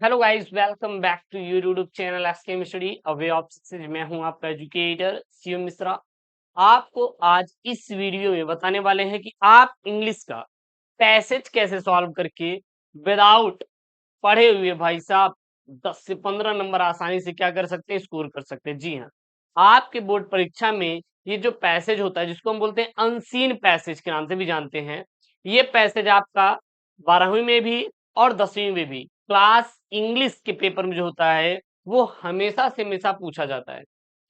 Hello guys, welcome back to YouTube channel SKM study a way of success. मैं हूं आपका educator Shivam Mishra. आपको आज इस वीडियो में बताने वाले हैं कि आप इंग्लिश का पैसेज कैसे सॉल्व करके विदाउट पढ़े हुए भाई साहब 10 से 15 नंबर आसानी से क्या कर सकते हैं, स्कोर कर सकते हैं। जी हाँ, आपके बोर्ड परीक्षा में ये जो पैसेज होता है जिसको हम बोलते हैं अनसीन पैसेज के नाम से भी जानते हैं, ये पैसेज आपका 12वीं में भी और 10वीं में भी क्लास इंग्लिश के पेपर में जो होता है वो हमेशा से हमेशा पूछा जाता है।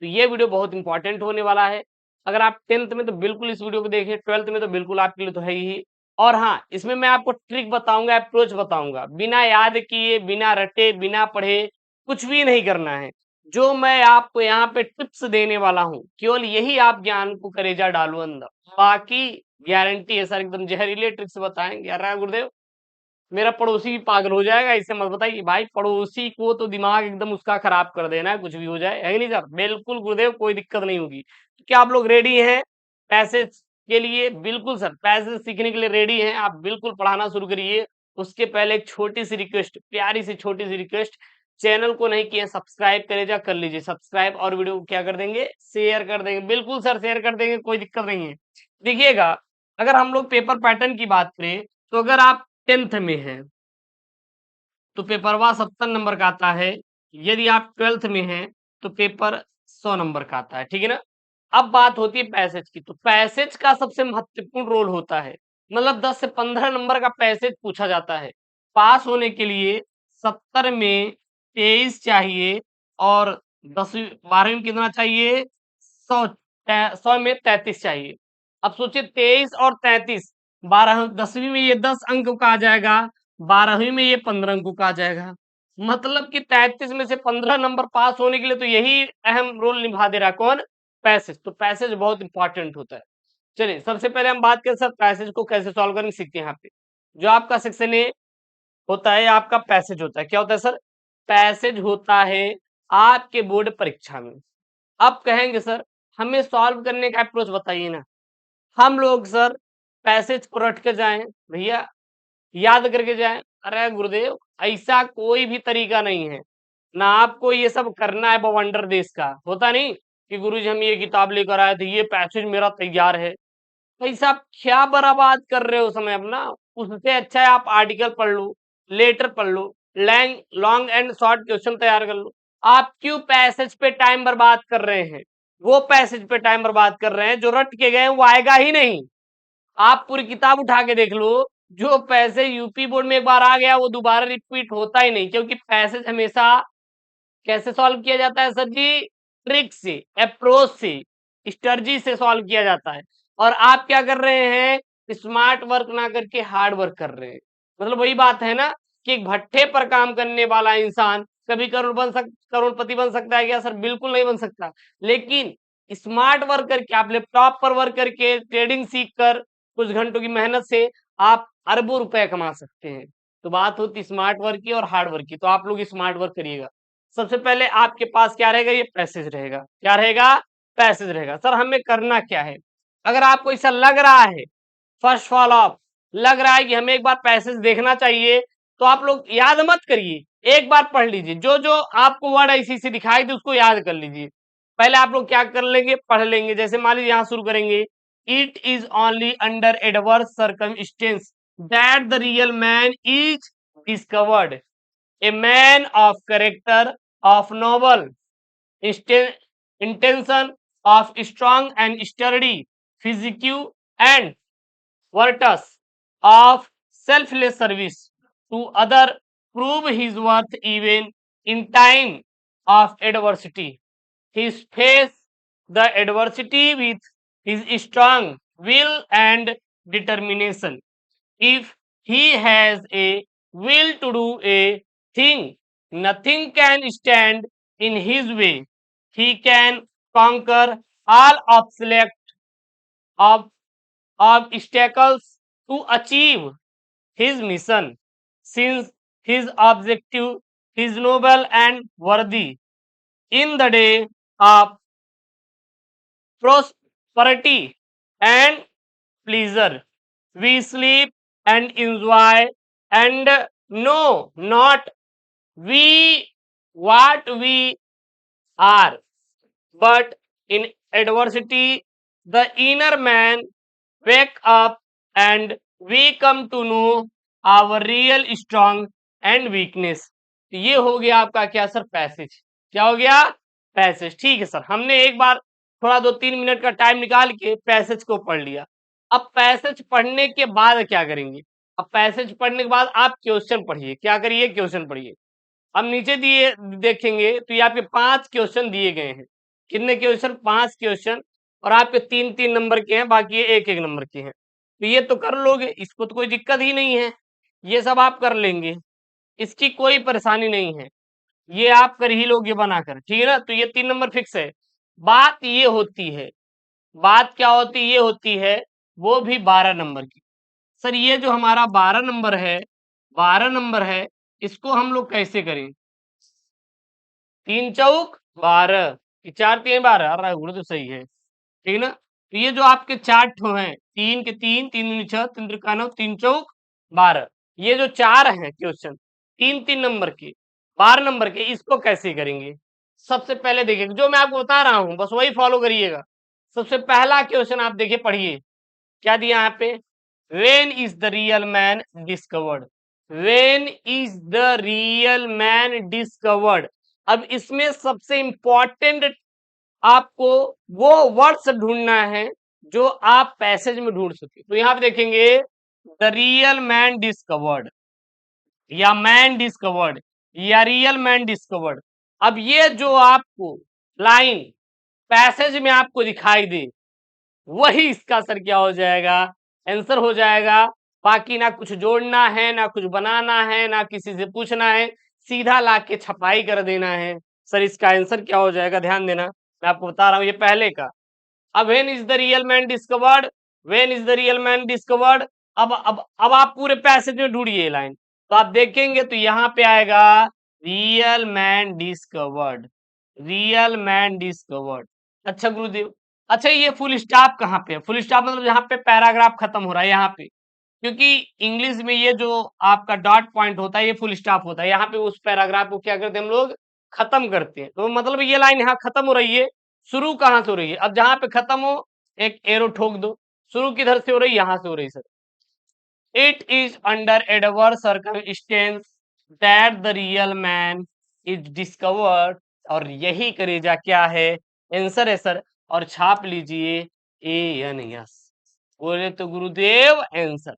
तो ये वीडियो बहुत इंपॉर्टेंट होने वाला है। अगर आप 10th में तो बिल्कुल इस वीडियो को देखिए, 12th में तो बिल्कुल आपके लिए तो है ही। और हाँ, इसमें मैं आपको ट्रिक बताऊंगा, अप्रोच बताऊंगा। बिना याद किए, बिना रटे, बिना पढ़े कुछ भी नहीं करना है। जो मैं आपको यहाँ पे टिप्स देने वाला हूँ, केवल यही आप ज्ञान को करेजा डालो अंदर। बाकी गारंटी है सर, एकदम जहरीले ट्रिक्स बताएंगे। अरे गुरुदेव, मेरा पड़ोसी भी पागल हो जाएगा, इससे मत बताइए भाई। पड़ोसी को तो दिमाग एकदम उसका खराब कर देना है, कुछ भी हो जाए, है कि नहीं सर? बिल्कुल गुरुदेव, कोई दिक्कत नहीं होगी। तो क्या आप लोग रेडी हैं पैसेज के लिए? बिल्कुल सर, पैसेज सीखने के लिए रेडी हैं आप? बिल्कुल पढ़ाना शुरू करिए। उसके पहले एक छोटी सी रिक्वेस्ट, प्यारी सी छोटी सी रिक्वेस्ट। चैनल को नहीं किए सब्सक्राइब करे जा, कर लीजिए सब्सक्राइब, और वीडियो को क्या कर देंगे, शेयर कर देंगे। बिल्कुल सर, शेयर कर देंगे, कोई दिक्कत नहीं है। देखिएगा, अगर हम लोग पेपर पैटर्न की बात करें तो अगर आप 10th में हैं तो पेपरवा 70 नंबर का आता है। यदि आप 12th में हैं तो पेपर 100 नंबर का आता है, ठीक है ना? अब बात होती है पैसेज की। तो पैसेज का सबसे महत्वपूर्ण रोल होता है, मतलब 10 से 15 नंबर का पैसेज पूछा जाता है। पास होने के लिए 70 में 23 चाहिए, और 10वीं 12वीं में कितना चाहिए? 100 में 33 चाहिए। अब सोचिए, 23 और 33, 12 10वीं में ये 10 अंक का आ जाएगा, 12वीं में ये 15 अंकों का आ जाएगा। मतलब कि 33 में से 15 नंबर पास होने के लिए तो यही अहम रोल निभा दे रहा है। कौन? पैसेज। तो पैसेज बहुत इंपॉर्टेंट होता है। चलिए, सबसे पहले हम बात करें सर पैसेज को कैसे सॉल्व करेंगे, सीखते हैं। यहाँ पे जो आपका सेक्शन ए होता है, आपका पैसेज होता है। क्या होता है सर? पैसेज होता है आपके बोर्ड परीक्षा में। अब कहेंगे सर हमें सॉल्व करने का अप्रोच बताइए ना। हम लोग सर पैसेज को रट के जाएं भैया, याद करके जाएं? अरे गुरुदेव, ऐसा कोई भी तरीका नहीं है। ना आपको ये सब करना है बवंडर देश का। होता नहीं कि गुरुजी हम ये किताब लेकर आए थे, ये पैसेज मेरा तैयार है। भाई साहब, क्या बर्बाद कर रहे हो समय अपना? उससे अच्छा है आप आर्टिकल पढ़ लो, लेटर पढ़ लो, लॉन्ग एंड शॉर्ट क्वेश्चन तैयार कर लो। आप क्यों पैसेज पे टाइम बर्बाद कर रहे हैं? वो पैसेज पे टाइम बर्बाद कर रहे हैं जो रट के गए वो आएगा ही नहीं। आप पूरी किताब उठा के देख लो, जो पैसे यूपी बोर्ड में एक बार आ गया वो दोबारा रिपीट होता ही नहीं। क्योंकि पैसेज हमेशा कैसे सॉल्व किया जाता है सर जी? ट्रिक से, अप्रोच से, स्ट्रेटजी से सॉल्व किया जाता है। और आप क्या कर रहे हैं? स्मार्ट वर्क ना करके हार्ड वर्क कर रहे हैं। मतलब वही बात है ना कि एक भट्ठे पर काम करने वाला इंसान कभी करोड़पति बन सकता है क्या सर? बिल्कुल नहीं बन सकता। लेकिन स्मार्ट वर्क करके, आप लैपटॉप पर वर्क करके, ट्रेडिंग सीख कर, कुछ घंटों की मेहनत से आप अरबों रुपए कमा सकते हैं। तो बात होती स्मार्ट वर्क की और हार्ड वर्क की। तो आप लोग स्मार्ट वर्क करिएगा। सबसे पहले आपके पास क्या रहेगा? ये पैसेज रहेगा। क्या रहेगा? पैसेज रहेगा। सर हमें करना क्या है? अगर आपको ऐसा लग रहा है, फर्स्ट ऑफ ऑल लग रहा है कि हमें एक बार पैसेज देखना चाहिए, तो आप लोग याद मत करिए, एक बार पढ़ लीजिए। जो जो आपको वर्ड ऐसी से दिखाई दे उसको याद कर लीजिए। पहले आप लोग क्या कर लेंगे? पढ़ लेंगे। जैसे मान लीजिए यहां शुरू करेंगे, it is only under adverse circumstance that the real man is discovered, a man of character, of noble intention, of strong and sturdy physique, and virtuous, of selfless service to other, prove his worth even in time of adversity. He faced the adversity with his strong will and determination. If he has a will to do a thing, nothing can stand in his way. He can conquer all ob- obstacles to achieve his mission, since his objective is noble and worthy. In the day of prosperity and pleasure, we sleep and enjoy and know not we what we are, but in adversity the inner man wake up and we come to know our real strong and weakness। तो ये हो गया आपका क्या sir, passage. क्या हो गया, passage. ठीक है सर, हमने एक बार थोड़ा 2-3 मिनट का टाइम निकाल के पैसेज को पढ़ लिया। अब पैसेज पढ़ने के बाद क्या करेंगे, अब पैसेज पढ़ने के बाद आप क्वेश्चन पढ़िए। क्या करिए, क्वेश्चन पढ़िए। अब नीचे दिए देखेंगे तो ये आपके 5 क्वेश्चन दिए गए हैं। कितने क्वेश्चन, 5 क्वेश्चन। और आपके 3-3 नंबर के हैं, बाकी ये 1-1 नंबर के हैं। तो ये तो कर लोगे, इसको तो कोई दिक्कत ही नहीं है, ये सब आप कर लेंगे, इसकी कोई परेशानी नहीं है, ये आप कर ही लोगे बनाकर। ठीक है ना, तो ये 3 नंबर फिक्स है। बात ये होती है, बात क्या होती ये होती है, वो भी 12 नंबर की। सर ये जो हमारा 12 नंबर है, 12 नंबर है, इसको हम लोग कैसे करें। 3 चौक 12, 4 3 12, अरे गुण तो सही है। ठीक है ना, तो ये जो आपके 4 ठो हैं, 3 के 3, 3 दूनी 6, 3 त्रिका 9, 3 चौक 12, ये जो 4 हैं क्वेश्चन, 3-3 नंबर के, 12 नंबर के, इसको कैसे करेंगे। सबसे पहले देखिए, जो मैं आपको बता रहा हूं बस वही फॉलो करिएगा। सबसे पहला क्वेश्चन आप देखिए, पढ़िए क्या दिया यहाँ पे, when is the real man discovered, when is the real man discovered. अब इसमें सबसे इंपॉर्टेंट आपको वो वर्ड्स ढूंढना है जो आप पैसेज में ढूंढ सके। तो यहां पे देखेंगे द रियल मैन डिस्कवर्ड, या मैन डिस्कवर्ड, या रियल मैन डिस्कवर्ड। अब ये जो आपको लाइन पैसेज में आपको दिखाई दे, वही इसका सर क्या हो जाएगा, आंसर हो जाएगा। बाकी ना कुछ जोड़ना है, ना कुछ बनाना है, ना किसी से पूछना है, सीधा लाके छपाई कर देना है। सर इसका आंसर क्या हो जाएगा, ध्यान देना, मैं आपको बता रहा हूं ये पहले का। अब when is the real man discovered, when is the real man discovered. अब आप पूरे पैसेज में ढूंढिए लाइन, तो आप देखेंगे तो यहाँ पे आएगा real man discovered, real man discovered. अच्छा गुरुदेव, अच्छा ये फुल स्टॉप कहाँ पे है, फुल स्टॉप मतलब यहाँ पे पैराग्राफ खत्म हो रहा है यहाँ पे, क्योंकि इंग्लिश में ये जो आपका डॉट पॉइंट होता है ये फुल स्टॉप होता है। यहाँ पे उस पैराग्राफ को क्या करते हैं हम लोग, खत्म करते हैं। तो मतलब ये लाइन यहाँ खत्म हो रही है, शुरू कहाँ से हो रही है, अब जहां पे खत्म हो एक एरो ठोक दो। शुरू किधर से हो रही, यहां से हो रही sir. It is under adverse circumstance that the real man is discovered. और यही करेजा क्या है, आंसर है सर। और छाप लीजिए ANS। बोले तो गुरुदेव आंसर।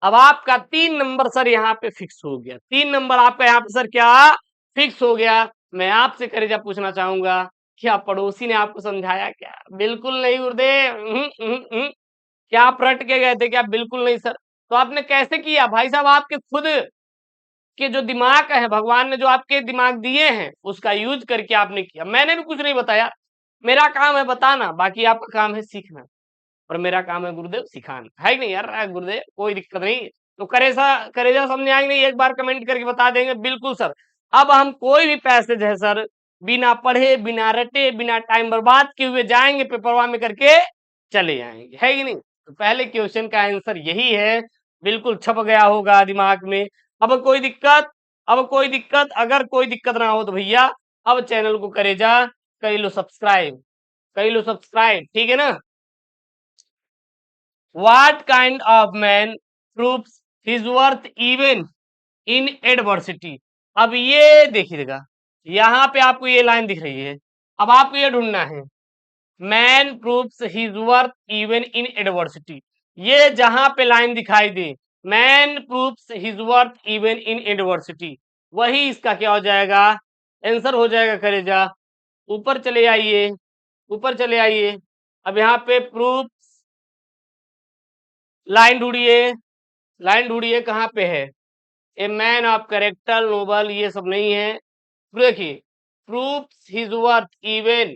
अब आपका 3 नंबर सर यहाँ पे फिक्स हो गया, 3 नंबर आपका यहाँ पे सर क्या फिक्स हो गया। मैं आपसे करेजा पूछना चाहूंगा, क्या पड़ोसी ने आपको समझाया क्या, बिल्कुल नहीं गुरुदेव। क्या आप रट के गए थे क्या, बिल्कुल नहीं सर। तो आपने कैसे किया भाई साहब, आपके खुद के जो दिमाग है, भगवान ने जो आपके दिमाग दिए हैं उसका यूज करके आपने किया, मैंने भी कुछ नहीं बताया। मेरा काम है बताना, बाकी आपका काम है सीखना, और मेरा काम है गुरुदेव सिखाना, है कि नहीं यार। गुरुदेव कोई दिक्कत नहीं। तो करेजा समझ आएंगे नहीं, एक बार कमेंट करके बता देंगे बिल्कुल सर। अब हम कोई भी पैसेज है सर, बिना पढ़े, बिना रटे, बिना टाइम बर्बाद किए हुए जाएंगे पेपरवा में करके चले जाएंगे, है कि नहीं। तो पहले क्वेश्चन का आंसर यही है, बिल्कुल छप गया होगा दिमाग में। अब कोई दिक्कत, अब कोई दिक्कत, अगर कोई दिक्कत ना हो तो भैया अब चैनल को करेजा कर लो सब्सक्राइब, कर लो सब्सक्राइब, ठीक है ना। What kind of man proves his worth even in adversity। अब ये देखिएगा, यहाँ पे आपको ये लाइन दिख रही है, अब आपको ये ढूंढना है, man proves his worth even in adversity. ये जहां पे लाइन दिखाई दे, man proves his worth even in adversity, वही इसका क्या हो जाएगा, आंसर हो जाएगा करेजा। ऊपर चले आइए, ऊपर चले आइए। अब यहाँ पे प्रूफ, लाइन ढूंढिए, लाइन ढूंढिए कहाँ पे है, a man of character noble, ये सब नहीं है। देखिए, proves his worth even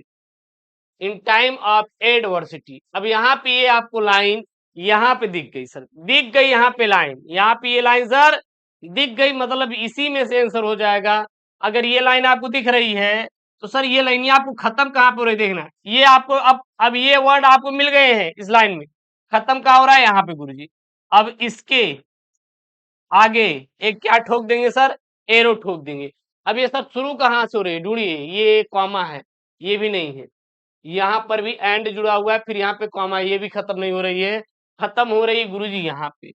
in time of adversity. अब यहाँ पे ये आपको लाइन यहाँ पे दिख गई सर, दिख गई यहाँ पे लाइन, यहाँ पे ये लाइन सर दिख गई, मतलब इसी में से आंसर हो जाएगा। अगर ये लाइन आपको दिख रही है तो सर ये लाइन, ये आपको खत्म कहाँ पे हो रही देखना, ये आपको अब ये वर्ड आपको मिल गए हैं इस लाइन में, खत्म कहाँ हो रहा है यहाँ पे गुरुजी। अब इसके आगे एक क्या ठोक देंगे सर, एरो ठोक देंगे। अब ये सर शुरू कहाँ से हो रही है, ढूंढिए, ये कॉमा है, ये भी नहीं है, यहाँ पर भी एंड जुड़ा हुआ है, फिर यहाँ पे कॉमा, ये भी खत्म नहीं हो रही है, खत्म हो रही है गुरुजी यहाँ पे।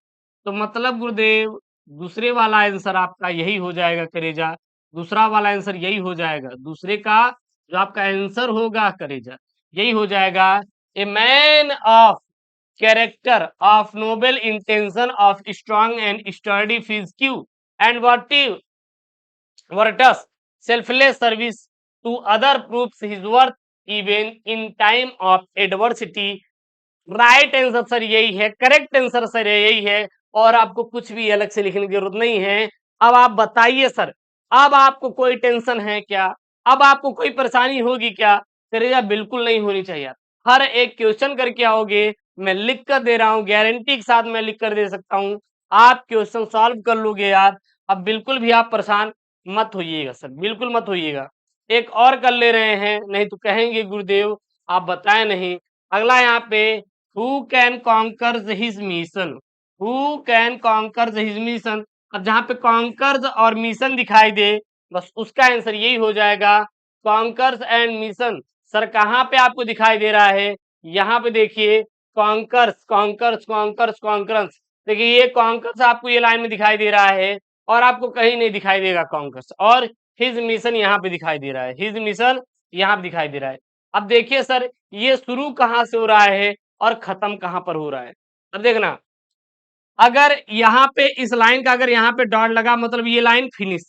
तो मतलब गुरुदेव दूसरे वाला आंसर आपका यही हो जाएगा करेजा, दूसरा वाला आंसर यही हो जाएगा, दूसरे का जो आपका आंसर होगा करेजा यही हो जाएगा। A man of character of noble intention of strong and sturdy physique and virtues selfless service to other proves his worth even in time of adversity। Right answer sir यही है, करेक्ट आंसर सर यही है, और आपको कुछ भी अलग से लिखने की जरूरत नहीं है। अब आप बताइए सर, अब आपको कोई टेंशन है क्या, अब आपको कोई परेशानी होगी क्या? करेगा बिल्कुल नहीं होनी चाहिए। हर एक क्वेश्चन करके आओगे, मैं लिख कर दे रहा हूँ, गारंटी के साथ मैं लिख कर दे सकता हूँ, आप क्वेश्चन सॉल्व कर लोगे यार। अब बिल्कुल भी आप परेशान मत होइएगा सर, बिल्कुल मत होइएगा। एक और कर ले रहे हैं, नहीं तो कहेंगे गुरुदेव आप बताए नहीं। अगला यहाँ पे who can conquers his mission, who can conquers his mission. अब जहां पे कॉन्कर्स और मिशन दिखाई दे, बस उसका आंसर यही हो जाएगा, कॉन्कर्स एंड मिशन। सर कहाँ पे आपको दिखाई दे रहा है, यहाँ पे देखिए, कॉन्कर्स कॉन्कर्स कॉन्कर्स कॉन्कर्स, देखिए ये कॉन्कर्स आपको ये लाइन में दिखाई दे रहा है, और आपको कहीं नहीं दिखाई देगा कॉन्कर्स, और हिज मिशन यहाँ पे दिखाई दे रहा है, हिज मिशन यहाँ पे दिखाई दे रहा है। अब देखिए सर, ये शुरू कहाँ से हो रहा है और खत्म कहाँ पर हो रहा है। अब देखना, अगर यहाँ पे इस लाइन का अगर यहाँ पे डॉट लगा, मतलब ये लाइन फिनिश,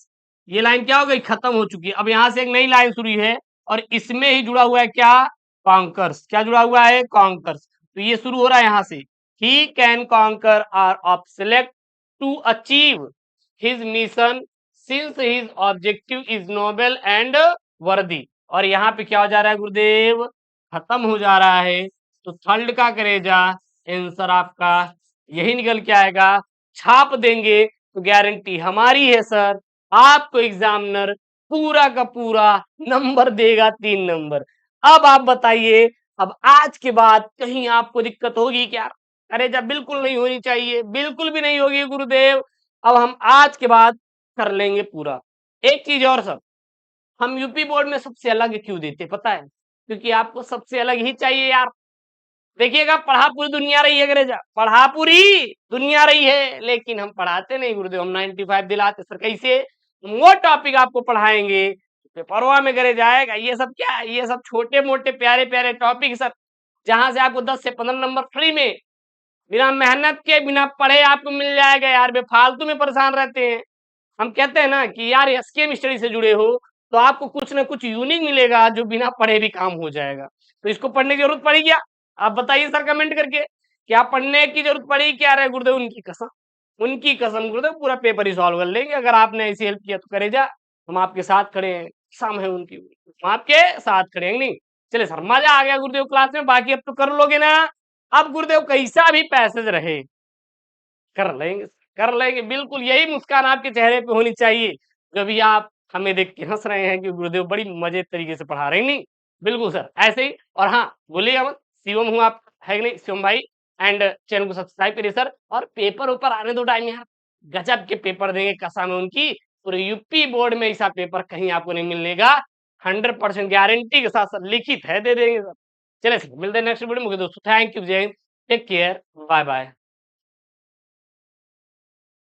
ये लाइन क्या हो गई, खत्म हो चुकी है। अब यहाँ से एक नई लाइन शुरू है, और इसमें ही जुड़ा हुआ है क्या, कॉन्कर्स, क्या जुड़ा हुआ है, कॉन्कर्स। तो ये शुरू हो रहा है यहाँ से, he can conquer are of select to achieve his mission since his objective is noble and worthy. और यहाँ पे क्या हो जा रहा है गुरुदेव, खत्म हो जा रहा है। तो थर्ड का करेजा आंसर आपका यही निकल के आएगा, छाप देंगे तो गारंटी हमारी है सर, आपको एग्जामिनर पूरा का पूरा नंबर देगा, 3 नंबर। अब आप बताइए, अब आज के बाद कहीं आपको दिक्कत होगी क्या? अरे जब बिल्कुल नहीं होनी चाहिए, बिल्कुल भी नहीं होगी गुरुदेव। अब हम आज के बाद कर लेंगे पूरा। एक चीज और सर, हम यूपी बोर्ड में सबसे अलग क्यों देते पता है? क्योंकि आपको सबसे अलग ही चाहिए यार। देखिएगा, पढ़ा पूरी दुनिया रही है अंग्रेजा, पढ़ा पूरी दुनिया रही है, लेकिन हम पढ़ाते नहीं गुरुदेव, हम 95 दिलाते। सर कैसे? वो टॉपिक आपको पढ़ाएंगे, पेपरवा में करे जाएगा। ये सब क्या है, ये सब छोटे मोटे प्यारे प्यारे टॉपिक सर, जहां से आपको 10 से 15 नंबर फ्री में, बिना मेहनत के, बिना पढ़े आपको मिल जाएगा यार। बेफालतू में परेशान रहते हैं। हम कहते हैं ना कि यार एसकेएम स्टडी से जुड़े हो तो आपको कुछ ना कुछ यूनिक मिलेगा, जो बिना पढ़े भी काम हो जाएगा। तो इसको पढ़ने की जरूरत पड़ी क्या? आप बताइए सर कमेंट करके, क्या पढ़ने की जरूरत पड़ी क्या? रहे गुरुदेव उनकी कसम, उनकी कसम गुरुदेव पूरा पेपर ही सॉल्व कर लेंगे, अगर आपने ऐसी हेल्प किया तो करे जा, हम आपके साथ खड़े हैं, कसम है उनकी, हम आपके साथ खड़े हैं। नहीं चले सर, मजा आ गया गुरुदेव क्लास में, बाकी अब तो कर लोगे ना। अब गुरुदेव कैसा भी पैसेज रहे कर लेंगे, कर लेंगे बिल्कुल। यही मुस्कान आपके चेहरे पे होनी चाहिए जब भी आप हमें देख के हंस रहे हैं कि गुरुदेव बड़ी मजे तरीके से पढ़ा रहे हैं। नहीं बिल्कुल सर ऐसे ही। और हाँ बोलिएगा मत, शिवम हूँ आप, है कि नहीं शिवम भाई? एंड चैनल को सब्सक्राइब करिए सर, और पेपर ऊपर आने दो टाइम यार, गजब के पेपर देंगे कसम है उनकी। पूरे यूपी बोर्ड में ऐसा पेपर कहीं आपको नहीं मिलेगा, 100% गारंटी के साथ सर, लिखित है, दे देंगे सर। चले सर, मिलते हैं नेक्स्ट वीडियो में दोस्तों। थैंक यू, जय हिंद, टेक केयर, बाय बाय।